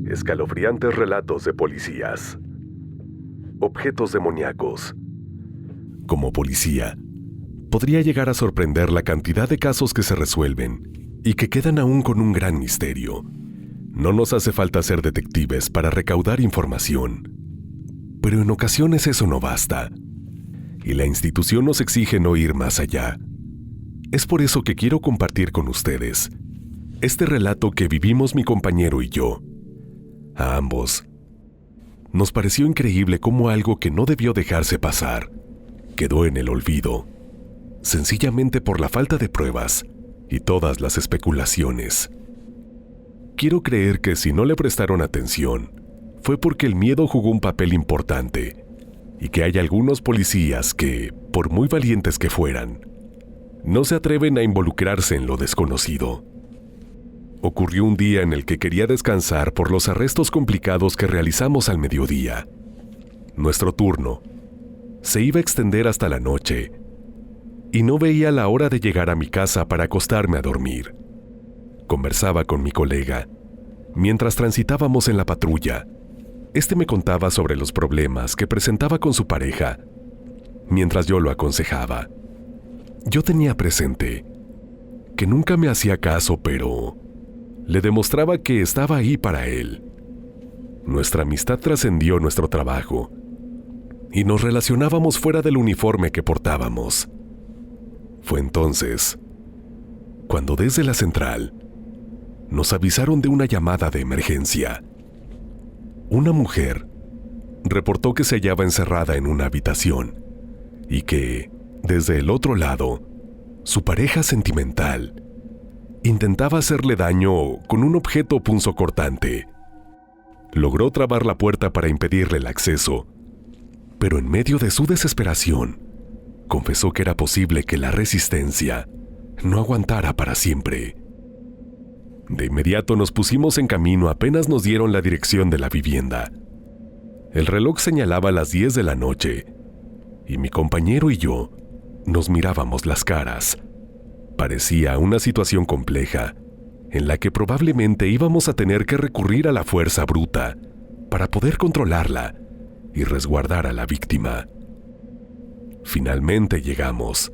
Escalofriantes relatos de policías. Objetos demoníacos. Como policía, podría llegar a sorprender la cantidad de casos que se resuelven y que quedan aún con un gran misterio. No nos hace falta ser detectives para recaudar información, pero en ocasiones eso no basta, y la institución nos exige no ir más allá. Es por eso que quiero compartir con ustedes este relato que vivimos mi compañero y yo. A ambos nos pareció increíble cómo algo que no debió dejarse pasar quedó en el olvido, sencillamente por la falta de pruebas y todas las especulaciones. Quiero creer que si no le prestaron atención, fue porque el miedo jugó un papel importante y que hay algunos policías que, por muy valientes que fueran, no se atreven a involucrarse en lo desconocido. Ocurrió un día en el que quería descansar por los arrestos complicados que realizamos al mediodía. Nuestro turno se iba a extender hasta la noche y no veía la hora de llegar a mi casa para acostarme a dormir. Conversaba con mi colega mientras transitábamos en la patrulla. Este me contaba sobre los problemas que presentaba con su pareja, mientras yo lo aconsejaba. Yo tenía presente que nunca me hacía caso, pero le demostraba que estaba ahí para él. Nuestra amistad trascendió nuestro trabajo y nos relacionábamos fuera del uniforme que portábamos. Fue entonces cuando desde la central nos avisaron de una llamada de emergencia. Una mujer reportó que se hallaba encerrada en una habitación y que, desde el otro lado, su pareja sentimental intentaba hacerle daño con un objeto punzocortante. Logró trabar la puerta para impedirle el acceso, pero en medio de su desesperación, confesó que era posible que la resistencia no aguantara para siempre. De inmediato nos pusimos en camino apenas nos dieron la dirección de la vivienda. El reloj señalaba las 10 de la noche y mi compañero y yo nos mirábamos las caras. Parecía una situación compleja en la que probablemente íbamos a tener que recurrir a la fuerza bruta para poder controlarla y resguardar a la víctima. Finalmente llegamos.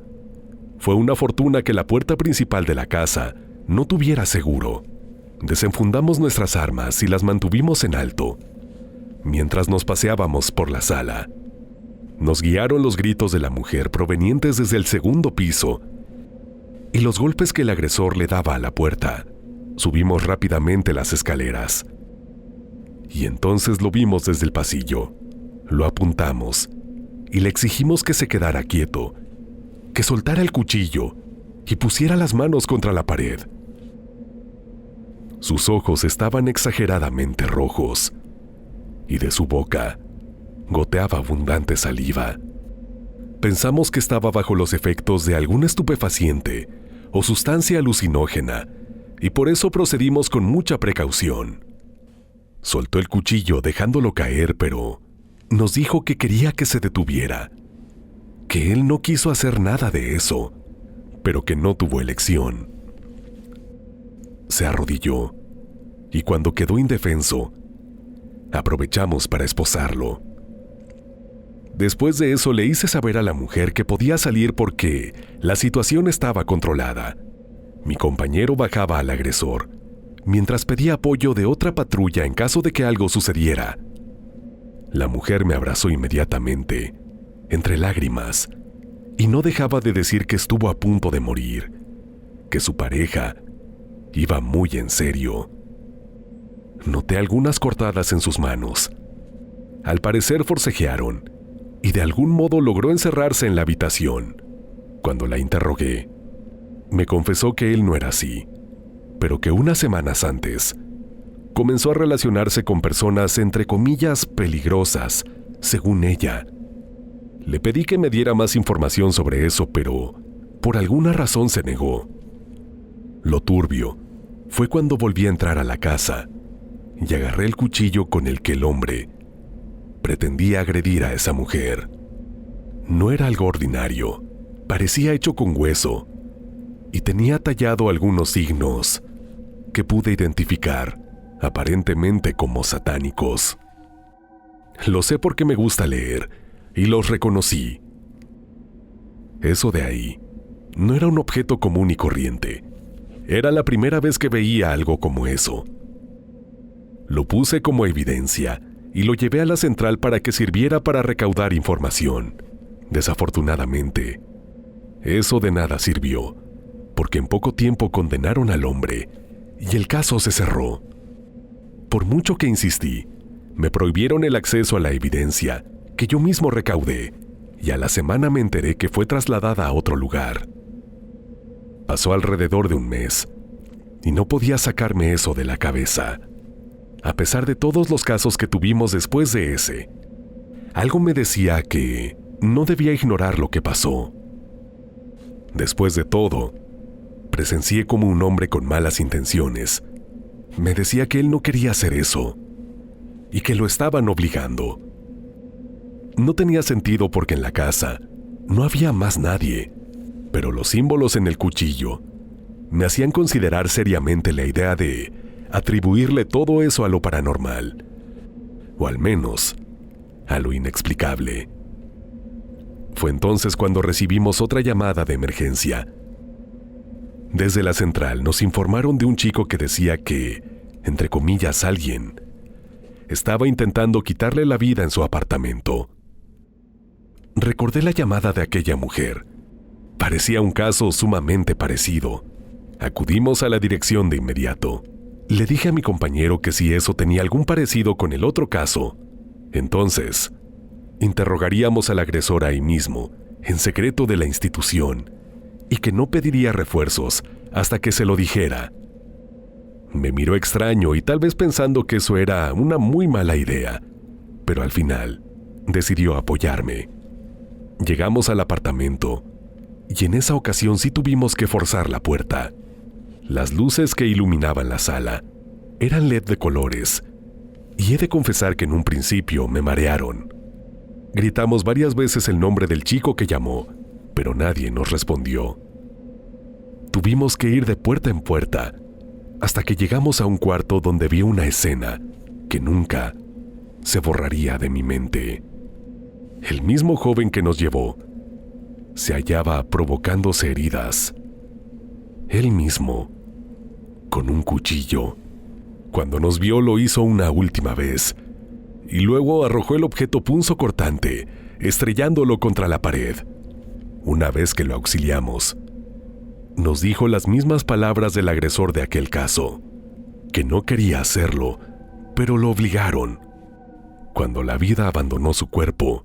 Fue una fortuna que la puerta principal de la casa no tuviera seguro. Desenfundamos nuestras armas y las mantuvimos en alto mientras nos paseábamos por la sala. Nos guiaron los gritos de la mujer provenientes desde el segundo piso y los golpes que el agresor le daba a la puerta. Subimos rápidamente las escaleras y entonces lo vimos desde el pasillo. Lo apuntamos y le exigimos que se quedara quieto, que soltara el cuchillo y pusiera las manos contra la pared. Sus ojos estaban exageradamente rojos y de su boca goteaba abundante saliva. Pensamos que estaba bajo los efectos de algún estupefaciente o sustancia alucinógena y por eso procedimos con mucha precaución. Soltó el cuchillo dejándolo caer, pero nos dijo que quería que se detuviera, que él no quiso hacer nada de eso, pero que no tuvo elección. Se arrodilló y cuando quedó indefenso, aprovechamos para esposarlo. Después de eso le hice saber a la mujer que podía salir porque la situación estaba controlada. Mi compañero bajaba al agresor, mientras pedía apoyo de otra patrulla en caso de que algo sucediera. La mujer me abrazó inmediatamente, entre lágrimas, y no dejaba de decir que estuvo a punto de morir, que su pareja iba muy en serio. Noté algunas cortadas en sus manos. Al parecer forcejearon, y de algún modo logró encerrarse en la habitación. Cuando la interrogué, me confesó que él no era así, pero que unas semanas antes comenzó a relacionarse con personas entre comillas peligrosas, según ella. Le pedí que me diera más información sobre eso, pero por alguna razón se negó. Lo turbio fue cuando volví a entrar a la casa y agarré el cuchillo con el que el hombre pretendía agredir a esa mujer. No era algo ordinario, parecía hecho con hueso y tenía tallado algunos signos que pude identificar aparentemente como satánicos. Lo sé porque me gusta leer, y los reconocí. Eso de ahí no era un objeto común y corriente. Era la primera vez que veía algo como eso. Lo puse como evidencia y lo llevé a la central para que sirviera para recaudar información. Desafortunadamente, eso de nada sirvió, porque en poco tiempo condenaron al hombre y el caso se cerró. Por mucho que insistí, me prohibieron el acceso a la evidencia que yo mismo recaudé, y a la semana me enteré que fue trasladada a otro lugar. Pasó alrededor de un mes, y no podía sacarme eso de la cabeza. A pesar de todos los casos que tuvimos después de ese, algo me decía que no debía ignorar lo que pasó. Después de todo, presencié como un hombre con malas intenciones me decía que él no quería hacer eso, y que lo estaban obligando. No tenía sentido porque en la casa no había más nadie, pero los símbolos en el cuchillo me hacían considerar seriamente la idea de atribuirle todo eso a lo paranormal, o al menos a lo inexplicable. Fue entonces cuando recibimos otra llamada de emergencia. Desde la central nos informaron de un chico que decía que, entre comillas, alguien estaba intentando quitarle la vida en su apartamento. Recordé la llamada de aquella mujer. Parecía un caso sumamente parecido. Acudimos a la dirección de inmediato. Le dije a mi compañero que si eso tenía algún parecido con el otro caso, entonces interrogaríamos al agresor ahí mismo, en secreto de la institución, y que no pediría refuerzos hasta que se lo dijera. Me miró extraño y tal vez pensando que eso era una muy mala idea, pero al final decidió apoyarme. Llegamos al apartamento y en esa ocasión sí tuvimos que forzar la puerta. Las luces que iluminaban la sala eran LED de colores y he de confesar que en un principio me marearon. Gritamos varias veces el nombre del chico que llamó, pero nadie nos respondió. Tuvimos que ir de puerta en puerta hasta que llegamos a un cuarto donde vi una escena que nunca se borraría de mi mente. El mismo joven que nos llevó se hallaba provocándose heridas. Él mismo, con un cuchillo. Cuando nos vio lo hizo una última vez y luego arrojó el objeto punzocortante, estrellándolo contra la pared. Una vez que lo auxiliamos, nos dijo las mismas palabras del agresor de aquel caso, que no quería hacerlo, pero lo obligaron. Cuando la vida abandonó su cuerpo,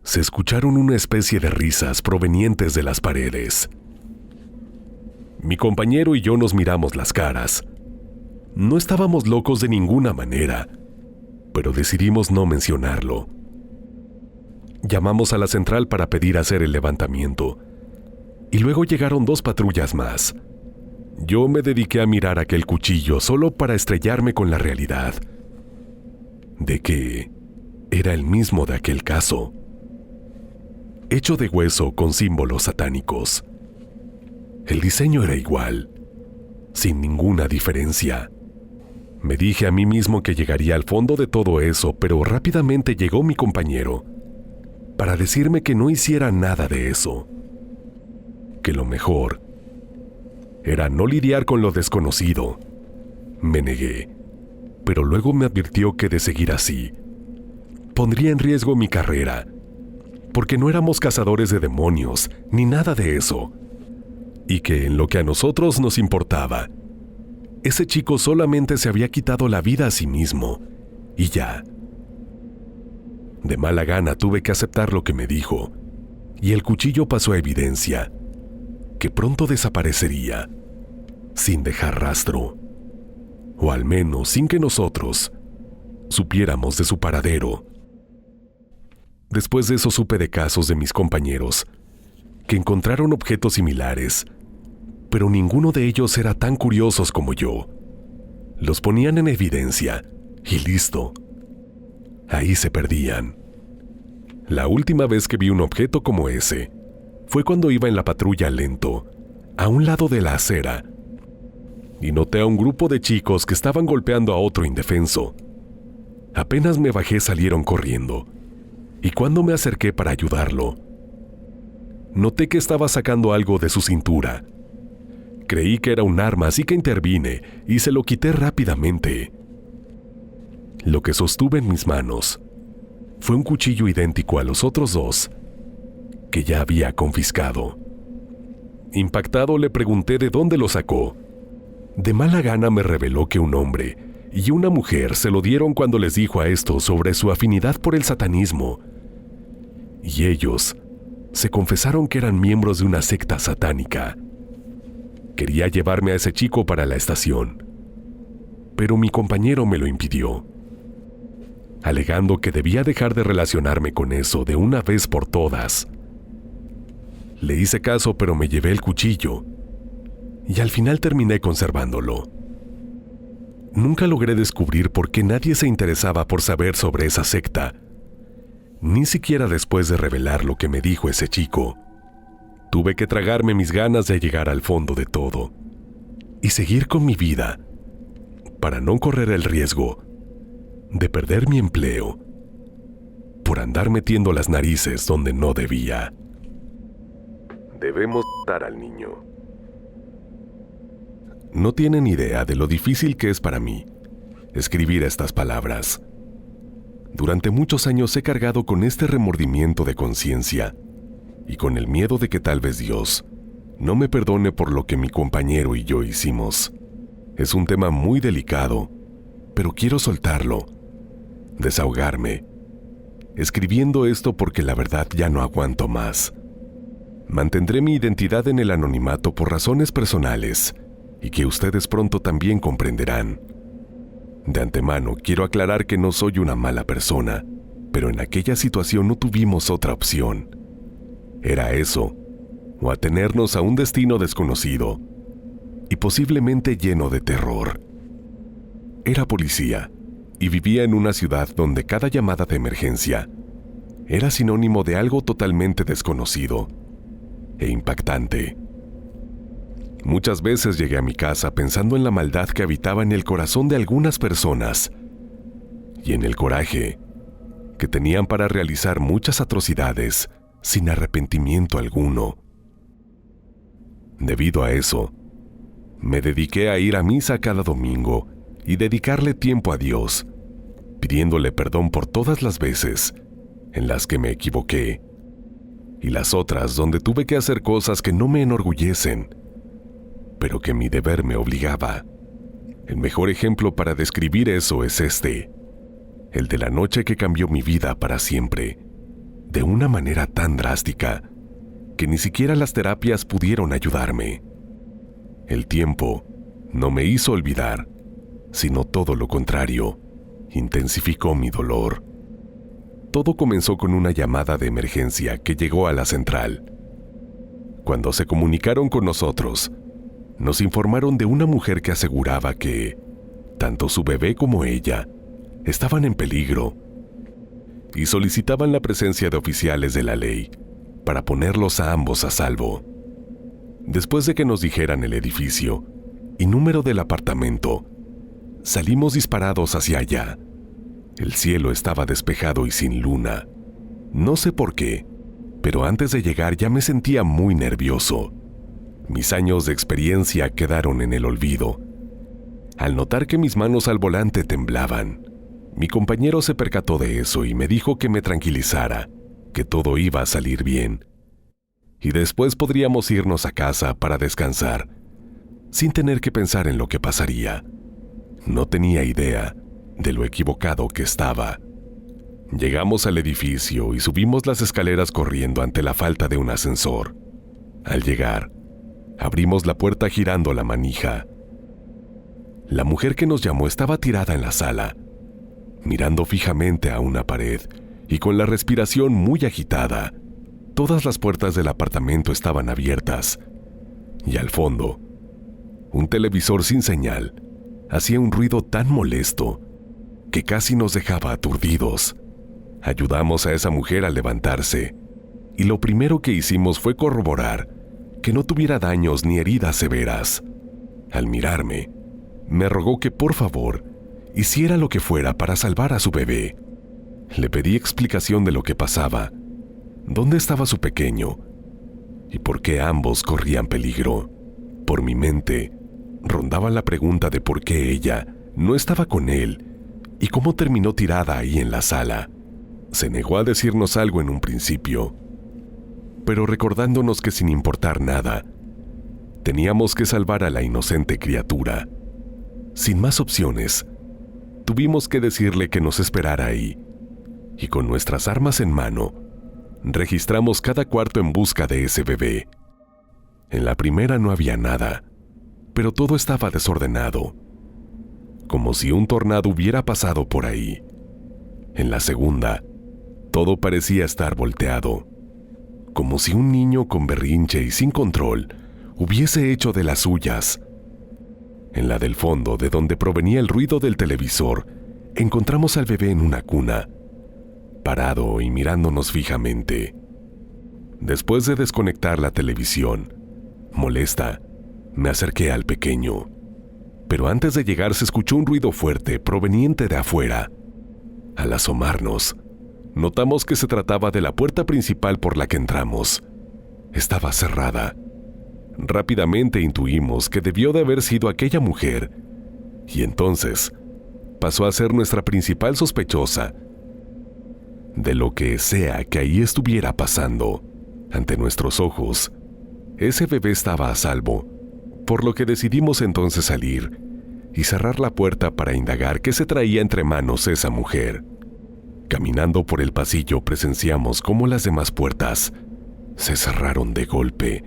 se escucharon una especie de risas provenientes de las paredes. Mi compañero y yo nos miramos las caras. No estábamos locos de ninguna manera, pero decidimos no mencionarlo. Llamamos a la central para pedir hacer el levantamiento, y luego llegaron 2 patrullas más. Yo me dediqué a mirar aquel cuchillo solo para estrellarme con la realidad de que era el mismo de aquel caso, hecho de hueso con símbolos satánicos. El diseño era igual, sin ninguna diferencia. Me dije a mí mismo que llegaría al fondo de todo eso, pero rápidamente llegó mi compañero para decirme que no hiciera nada de eso, que lo mejor era no lidiar con lo desconocido. Me negué, pero luego me advirtió que de seguir así, pondría en riesgo mi carrera, porque no éramos cazadores de demonios ni nada de eso, y que en lo que a nosotros nos importaba, ese chico solamente se había quitado la vida a sí mismo, y ya. De mala gana tuve que aceptar lo que me dijo, y el cuchillo pasó a evidencia, que pronto desaparecería, sin dejar rastro, o al menos sin que nosotros supiéramos de su paradero. Después de eso supe de casos de mis compañeros que encontraron objetos similares, pero ninguno de ellos era tan curiosos como yo. Los ponían en evidencia y listo. Ahí se perdían. La última vez que vi un objeto como ese fue cuando iba en la patrulla lento, a un lado de la acera, y noté a un grupo de chicos que estaban golpeando a otro indefenso. Apenas me bajé salieron corriendo, y cuando me acerqué para ayudarlo, noté que estaba sacando algo de su cintura. Creí que era un arma, así que intervine y se lo quité rápidamente. Lo que sostuve en mis manos fue un cuchillo idéntico a los otros dos que ya había confiscado. Impactado le pregunté de dónde lo sacó. De mala gana me reveló que un hombre y una mujer se lo dieron cuando les dijo a estos sobre su afinidad por el satanismo. Y ellos se confesaron que eran miembros de una secta satánica. Quería llevarme a ese chico para la estación, pero mi compañero me lo impidió, alegando que debía dejar de relacionarme con eso de una vez por todas. Le hice caso, pero me llevé el cuchillo y al final terminé conservándolo. Nunca logré descubrir por qué nadie se interesaba por saber sobre esa secta, ni siquiera después de revelar lo que me dijo ese chico. Tuve que tragarme mis ganas de llegar al fondo de todo y seguir con mi vida para no correr el riesgo de perder mi empleo por andar metiendo las narices donde no debía. Debemos dar al niño. No tienen idea de lo difícil que es para mí escribir estas palabras. Durante muchos años he cargado con este remordimiento de conciencia y con el miedo de que tal vez Dios no me perdone por lo que mi compañero y yo hicimos. Es un tema muy delicado, pero quiero soltarlo, desahogarme, escribiendo esto porque la verdad ya no aguanto más. Mantendré mi identidad en el anonimato por razones personales y que ustedes pronto también comprenderán. De antemano quiero aclarar que no soy una mala persona, pero en aquella situación no tuvimos otra opción. Era eso, o atenernos a un destino desconocido y posiblemente lleno de terror. Era policía y vivía en una ciudad donde cada llamada de emergencia era sinónimo de algo totalmente desconocido e impactante. Muchas veces llegué a mi casa pensando en la maldad que habitaba en el corazón de algunas personas y en el coraje que tenían para realizar muchas atrocidades sin arrepentimiento alguno. Debido a eso, me dediqué a ir a misa cada domingo y dedicarle tiempo a Dios, pidiéndole perdón por todas las veces en las que me equivoqué y las otras donde tuve que hacer cosas que no me enorgullecen, pero que mi deber me obligaba. El mejor ejemplo para describir eso es el de la noche que cambió mi vida para siempre, de una manera tan drástica que ni siquiera las terapias pudieron ayudarme. El tiempo no me hizo olvidar, sino todo lo contrario, intensificó mi dolor. Todo comenzó con una llamada de emergencia que llegó a la central. Cuando se comunicaron con nosotros, nos informaron de una mujer que aseguraba que tanto su bebé como ella estaban en peligro y solicitaban la presencia de oficiales de la ley para ponerlos a ambos a salvo. Después de que nos dijeran el edificio y número del apartamento, salimos disparados hacia allá. El cielo estaba despejado y sin luna. No sé por qué, pero antes de llegar ya me sentía muy nervioso. Mis años de experiencia quedaron en el olvido. Al notar que mis manos al volante temblaban, mi compañero se percató de eso y me dijo que me tranquilizara, que todo iba a salir bien. Y después podríamos irnos a casa para descansar, sin tener que pensar en lo que pasaría. No tenía idea de lo equivocado que estaba. Llegamos al edificio y subimos las escaleras corriendo ante la falta de un ascensor. Al llegar, abrimos la puerta girando la manija. La mujer que nos llamó estaba tirada en la sala, mirando fijamente a una pared y con la respiración muy agitada. Todas las puertas del apartamento estaban abiertas y al fondo, un televisor sin señal hacía un ruido tan molesto que casi nos dejaba aturdidos. Ayudamos a esa mujer a levantarse y lo primero que hicimos fue corroborar que no tuviera daños ni heridas severas. Al mirarme, me rogó que por favor hiciera lo que fuera para salvar a su bebé. Le pedí explicación de lo que pasaba, dónde estaba su pequeño y por qué ambos corrían peligro. Por mi mente rondaba la pregunta de por qué ella no estaba con él y cómo terminó tirada ahí en la sala. Se negó a decirnos algo en un principio, pero recordándonos que sin importar nada, teníamos que salvar a la inocente criatura. Sin más opciones, tuvimos que decirle que nos esperara ahí, y con nuestras armas en mano, registramos cada cuarto en busca de ese bebé. En la primera no había nada, pero todo estaba desordenado, como si un tornado hubiera pasado por ahí. En la segunda, todo parecía estar volteado, como si un niño con berrinche y sin control hubiese hecho de las suyas. En la del fondo, de donde provenía el ruido del televisor, encontramos al bebé en una cuna, parado y mirándonos fijamente. Después de desconectar la televisión, molesta, me acerqué al pequeño, pero antes de llegar se escuchó un ruido fuerte proveniente de afuera. Al asomarnos, notamos que se trataba de la puerta principal por la que entramos. Estaba cerrada. Rápidamente intuimos que debió de haber sido aquella mujer, y entonces pasó a ser nuestra principal sospechosa de lo que sea que ahí estuviera pasando. Ante nuestros ojos, ese bebé estaba a salvo, por lo que decidimos entonces salir y cerrar la puerta para indagar qué se traía entre manos esa mujer. Caminando por el pasillo presenciamos cómo las demás puertas se cerraron de golpe,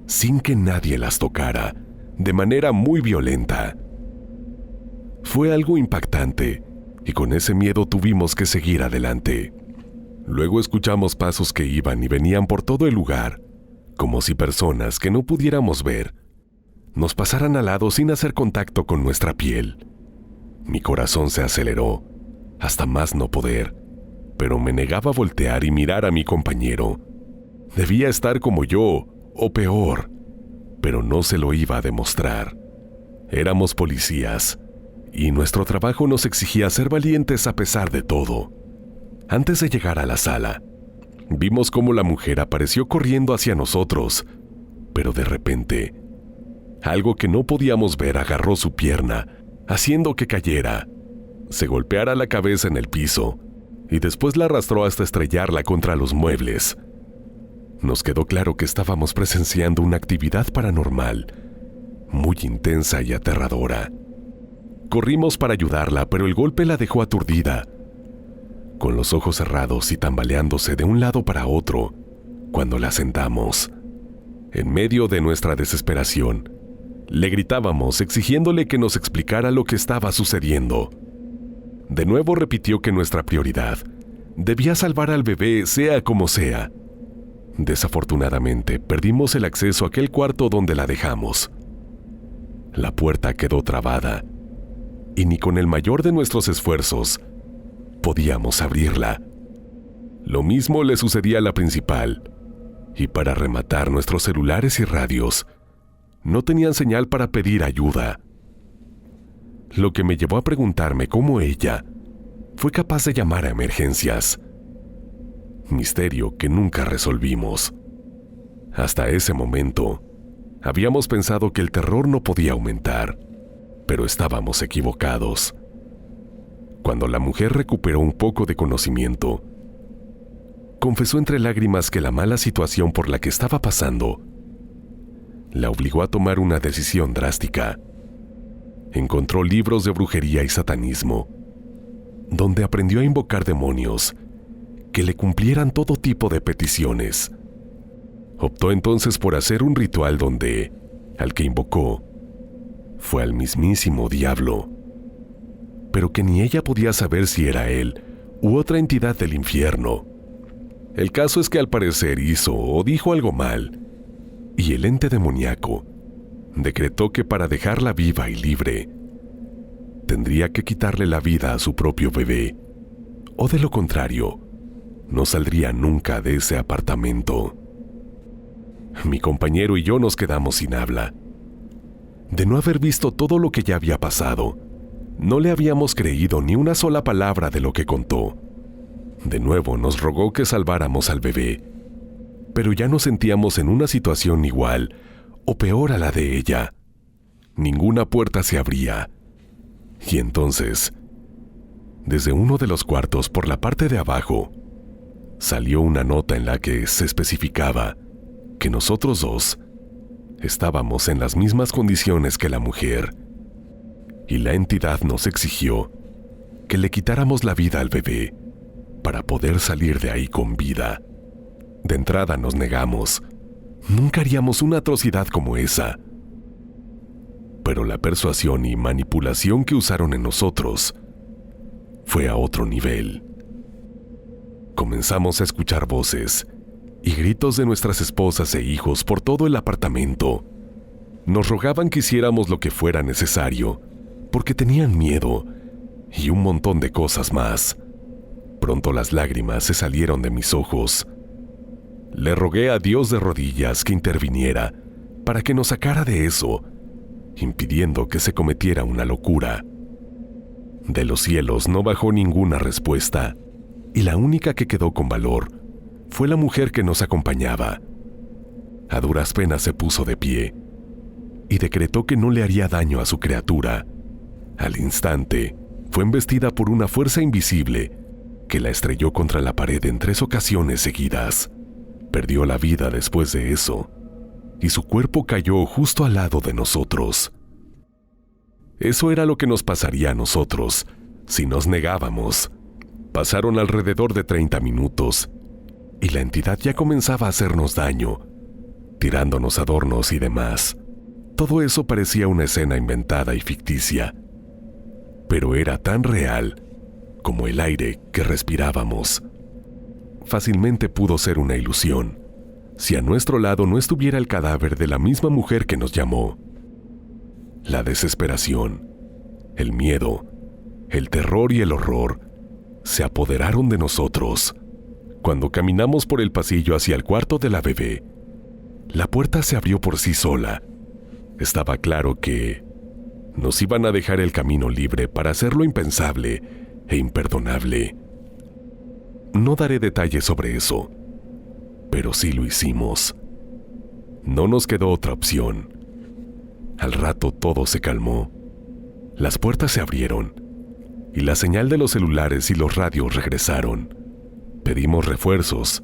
sin que nadie las tocara, de manera muy violenta. Fue algo impactante, y con ese miedo tuvimos que seguir adelante. Luego escuchamos pasos que iban y venían por todo el lugar, como si personas que no pudiéramos ver nos pasaran al lado sin hacer contacto con nuestra piel. Mi corazón se aceleró, hasta más no poder, pero me negaba a voltear y mirar a mi compañero. Debía estar como yo, o peor, pero no se lo iba a demostrar. Éramos policías, y nuestro trabajo nos exigía ser valientes a pesar de todo. Antes de llegar a la sala, vimos cómo la mujer apareció corriendo hacia nosotros, pero de repente, algo que no podíamos ver agarró su pierna, haciendo que cayera, se golpeara la cabeza en el piso, y después la arrastró hasta estrellarla contra los muebles. Nos quedó claro que estábamos presenciando una actividad paranormal, muy intensa y aterradora. Corrimos para ayudarla, pero el golpe la dejó aturdida, con los ojos cerrados y tambaleándose de un lado para otro cuando la sentamos. En medio de nuestra desesperación, le gritábamos exigiéndole que nos explicara lo que estaba sucediendo. De nuevo repitió que nuestra prioridad debía salvar al bebé sea como sea. Desafortunadamente, perdimos el acceso a aquel cuarto donde la dejamos. La puerta quedó trabada, y ni con el mayor de nuestros esfuerzos podíamos abrirla. Lo mismo le sucedía a la principal, y para rematar, nuestros celulares y radios no tenían señal para pedir ayuda. Lo que me llevó a preguntarme cómo ella fue capaz de llamar a emergencias. Misterio que nunca resolvimos. Hasta ese momento, habíamos pensado que el terror no podía aumentar, pero estábamos equivocados. Cuando la mujer recuperó un poco de conocimiento, confesó entre lágrimas que la mala situación por la que estaba pasando la obligó a tomar una decisión drástica. Encontró libros de brujería y satanismo, donde aprendió a invocar demonios que le cumplieran todo tipo de peticiones. Optó entonces por hacer un ritual donde, al que invocó, fue al mismísimo diablo, pero que ni ella podía saber si era él u otra entidad del infierno. El caso es que al parecer hizo o dijo algo mal, y el ente demoníaco decretó que para dejarla viva y libre, tendría que quitarle la vida a su propio bebé, o de lo contrario, no saldría nunca de ese apartamento. Mi compañero y yo nos quedamos sin habla. de no haber visto todo lo que ya había pasado. No le habíamos creído ni una sola palabra de lo que contó. De nuevo nos rogó que salváramos al bebé, pero ya nos sentíamos en una situación igual o peor a la de ella. Ninguna puerta se abría. Y entonces, desde uno de los cuartos por la parte de abajo, salió una nota en la que se especificaba que nosotros dos estábamos en las mismas condiciones que la mujer, y la entidad nos exigió que le quitáramos la vida al bebé para poder salir de ahí con vida. De entrada nos negamos. Nunca haríamos una atrocidad como esa. Pero la persuasión y manipulación que usaron en nosotros fue a otro nivel. Comenzamos a escuchar voces y gritos de nuestras esposas e hijos por todo el apartamento. Nos rogaban que hiciéramos lo que fuera necesario, porque tenían miedo y un montón de cosas más. Pronto las lágrimas se salieron de mis ojos. Le rogué a Dios de rodillas que interviniera para que nos sacara de eso, impidiendo que se cometiera una locura. De los cielos no bajó ninguna respuesta, y la única que quedó con valor fue la mujer que nos acompañaba. A duras penas se puso de pie y decretó que no le haría daño a su criatura. Al instante, fue embestida por una fuerza invisible que la estrelló contra la pared en 3 ocasiones seguidas. Perdió la vida después de eso, y su cuerpo cayó justo al lado de nosotros. Eso era lo que nos pasaría a nosotros si nos negábamos. Pasaron alrededor de 30 minutos, y la entidad ya comenzaba a hacernos daño, tirándonos adornos y demás. Todo eso parecía una escena inventada y ficticia, pero era tan real como el aire que respirábamos. Fácilmente pudo ser una ilusión, si a nuestro lado no estuviera el cadáver de la misma mujer que nos llamó. La desesperación, el miedo, el terror y el horror se apoderaron de nosotros. Cuando caminamos por el pasillo hacia el cuarto de la bebé, la puerta se abrió por sí sola. Estaba claro que nos iban a dejar el camino libre para hacer lo impensable e imperdonable. No daré detalles sobre eso, pero sí lo hicimos. No nos quedó otra opción. Al rato todo se calmó. Las puertas se abrieron y la señal de los celulares y los radios regresaron. Pedimos refuerzos,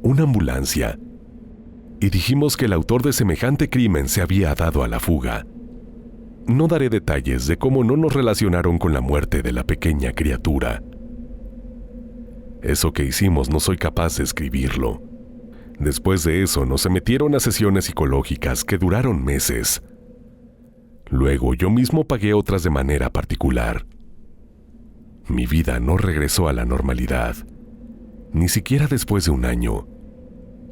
una ambulancia, y dijimos que el autor de semejante crimen se había dado a la fuga. No daré detalles de cómo no nos relacionaron con la muerte de la pequeña criatura. Eso que hicimos no soy capaz de escribirlo. Después de eso nos sometieron a sesiones psicológicas que duraron meses. Luego yo mismo pagué otras de manera particular. Mi vida no regresó a la normalidad, ni siquiera después de 1 año.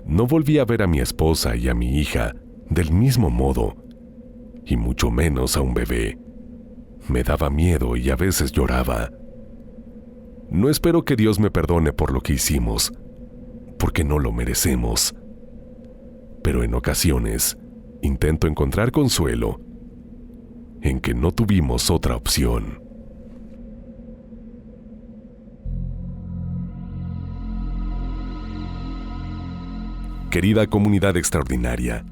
No volví a ver a mi esposa y a mi hija del mismo modo, y mucho menos a un bebé. Me daba miedo y a veces lloraba. No espero que Dios me perdone por lo que hicimos, porque no lo merecemos. Pero en ocasiones intento encontrar consuelo en que no tuvimos otra opción. Querida comunidad extraordinaria,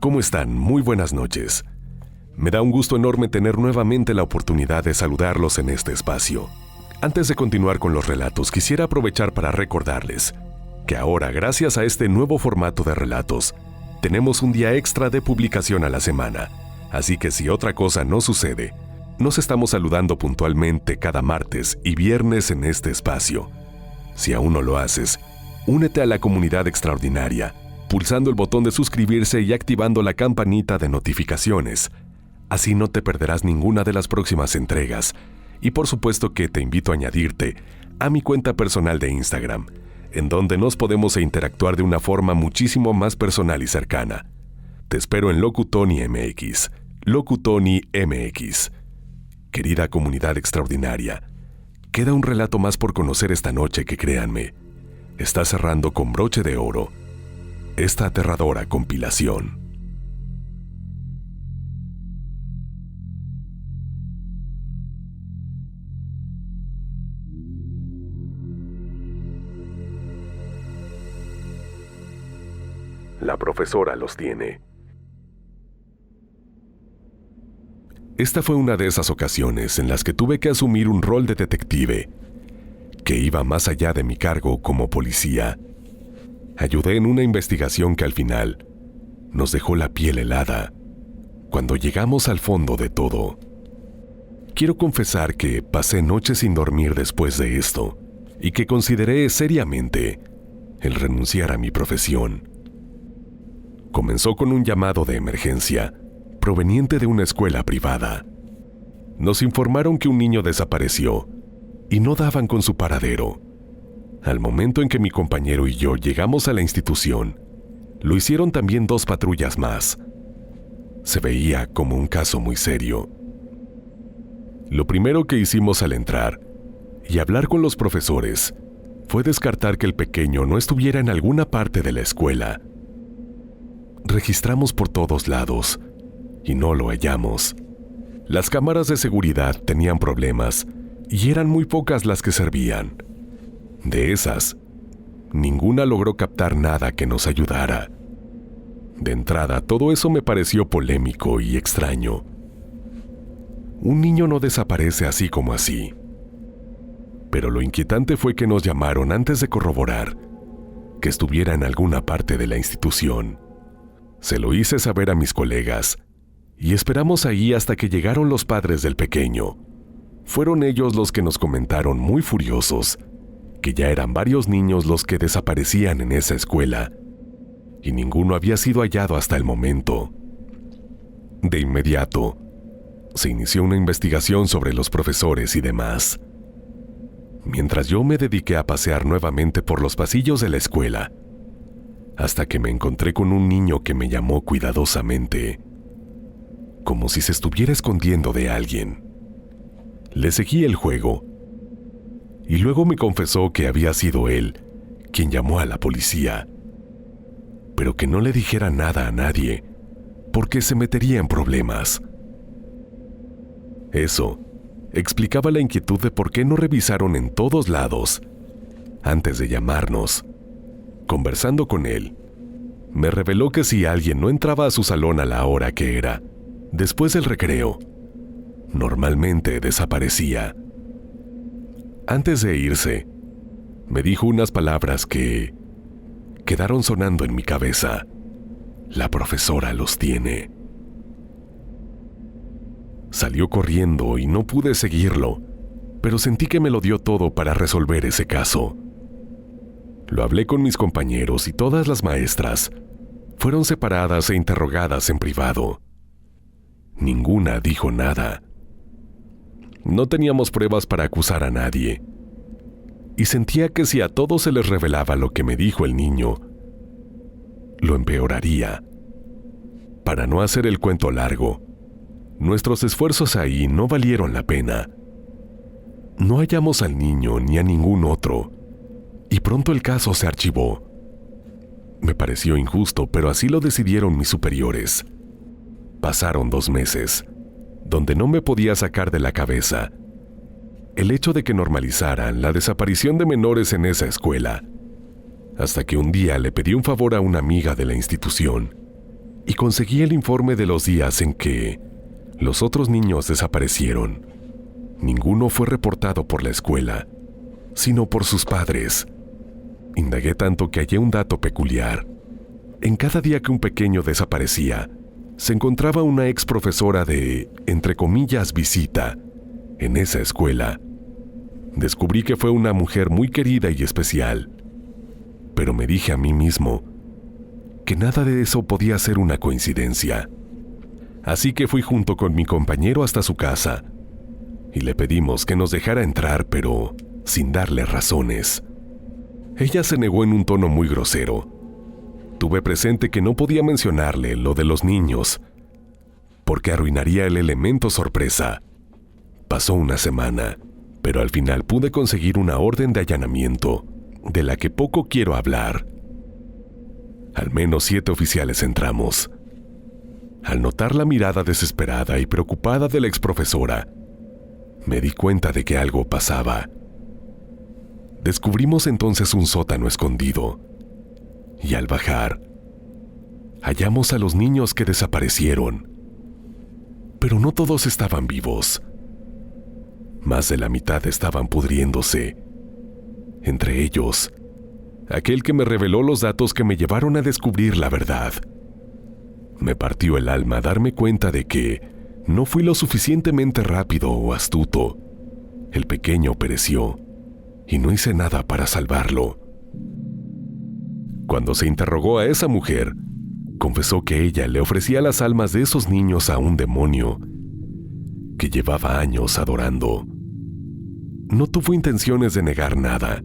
¿cómo están? Muy buenas noches. Me da un gusto enorme tener nuevamente la oportunidad de saludarlos en este espacio. Antes de continuar con los relatos, quisiera aprovechar para recordarles que ahora, gracias a este nuevo formato de relatos, tenemos un día extra de publicación a la semana. Así que si otra cosa no sucede, nos estamos saludando puntualmente cada martes y viernes en este espacio. Si aún no lo haces, únete a la comunidad extraordinaria, pulsando el botón de suscribirse y activando la campanita de notificaciones. Así no te perderás ninguna de las próximas entregas. Y por supuesto que te invito a añadirte a mi cuenta personal de Instagram, en donde nos podemos interactuar de una forma muchísimo más personal y cercana. Te espero en Locutoni MX. Locutoni MX. Querida comunidad extraordinaria, queda un relato más por conocer esta noche que, créanme, está cerrando con broche de oro esta aterradora compilación. La profesora los tiene. Esta fue una de esas ocasiones en las que tuve que asumir un rol de detective, que iba más allá de mi cargo como policía. Ayudé en una investigación que al final nos dejó la piel helada cuando llegamos al fondo de todo. Quiero confesar que pasé noches sin dormir después de esto y que consideré seriamente el renunciar a mi profesión. Comenzó con un llamado de emergencia proveniente de una escuela privada. Nos informaron que un niño desapareció y no daban con su paradero. Al momento en que mi compañero y yo llegamos a la institución, lo hicieron también 2 patrullas más. Se veía como un caso muy serio. Lo primero que hicimos al entrar y hablar con los profesores fue descartar que el pequeño no estuviera en alguna parte de la escuela. Registramos por todos lados y no lo hallamos. Las cámaras de seguridad tenían problemas y eran muy pocas las que servían. De esas, ninguna logró captar nada que nos ayudara. De entrada, todo eso me pareció polémico y extraño. Un niño no desaparece así como así. Pero lo inquietante fue que nos llamaron antes de corroborar que estuviera en alguna parte de la institución. Se lo hice saber a mis colegas y esperamos ahí hasta que llegaron los padres del pequeño. Fueron ellos los que nos comentaron muy furiosos que ya eran varios niños los que desaparecían en esa escuela y ninguno había sido hallado hasta el momento. De inmediato, se inició una investigación sobre los profesores y demás. Mientras yo me dediqué a pasear nuevamente por los pasillos de la escuela, hasta que me encontré con un niño que me llamó cuidadosamente, como si se estuviera escondiendo de alguien. Le seguí el juego, y luego me confesó que había sido él quien llamó a la policía, pero que no le dijera nada a nadie, porque se metería en problemas. Eso explicaba la inquietud de por qué no revisaron en todos lados antes de llamarnos. Conversando con él, me reveló que si alguien no entraba a su salón a la hora que era, después del recreo, normalmente desaparecía. Antes de irse, me dijo unas palabras que quedaron sonando en mi cabeza. La profesora los tiene. Salió corriendo y no pude seguirlo, pero sentí que me lo dio todo para resolver ese caso. Lo hablé con mis compañeros y todas las maestras fueron separadas e interrogadas en privado. Ninguna dijo nada. No teníamos pruebas para acusar a nadie, y sentía que si a todos se les revelaba lo que me dijo el niño, lo empeoraría. Para no hacer el cuento largo, nuestros esfuerzos ahí no valieron la pena. No hallamos al niño ni a ningún otro, y pronto el caso se archivó. Me pareció injusto, pero así lo decidieron mis superiores. Pasaron 2 meses, donde no me podía sacar de la cabeza el hecho de que normalizaran la desaparición de menores en esa escuela, hasta que un día le pedí un favor a una amiga de la institución y conseguí el informe de los días en que los otros niños desaparecieron. Ninguno fue reportado por la escuela, sino por sus padres. Indagué tanto que hallé un dato peculiar. En cada día que un pequeño desaparecía, se encontraba una ex profesora de, entre comillas, visita en esa escuela. Descubrí que fue una mujer muy querida y especial, pero me dije a mí mismo que nada de eso podía ser una coincidencia. Así que fui junto con mi compañero hasta su casa y le pedimos que nos dejara entrar, pero sin darle razones. Ella se negó en un tono muy grosero. Tuve presente que no podía mencionarle lo de los niños, porque arruinaría el elemento sorpresa. Pasó una semana, pero al final pude conseguir una orden de allanamiento, de la que poco quiero hablar. Al menos 7 oficiales entramos. Al notar la mirada desesperada y preocupada de la exprofesora, me di cuenta de que algo pasaba. Descubrimos entonces un sótano escondido, y al bajar, hallamos a los niños que desaparecieron. Pero no todos estaban vivos. Más de la mitad estaban pudriéndose. Entre ellos, aquel que me reveló los datos que me llevaron a descubrir la verdad. Me partió el alma darme cuenta de que no fui lo suficientemente rápido o astuto. El pequeño pereció y no hice nada para salvarlo. Cuando se interrogó a esa mujer, confesó que ella le ofrecía las almas de esos niños a un demonio que llevaba años adorando. No tuvo intenciones de negar nada,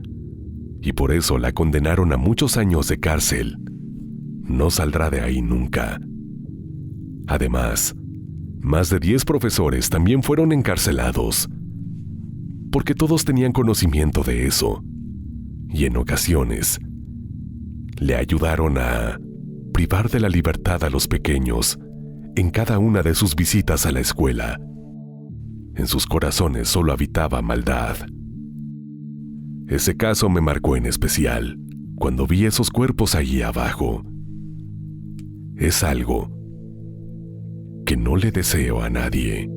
y por eso la condenaron a muchos años de cárcel. No saldrá de ahí nunca. Además, más de 10 profesores también fueron encarcelados, porque todos tenían conocimiento de eso, y en ocasiones le ayudaron a privar de la libertad a los pequeños en cada una de sus visitas a la escuela. En sus corazones solo habitaba maldad. Ese caso me marcó en especial cuando vi esos cuerpos allí abajo. Es algo que no le deseo a nadie.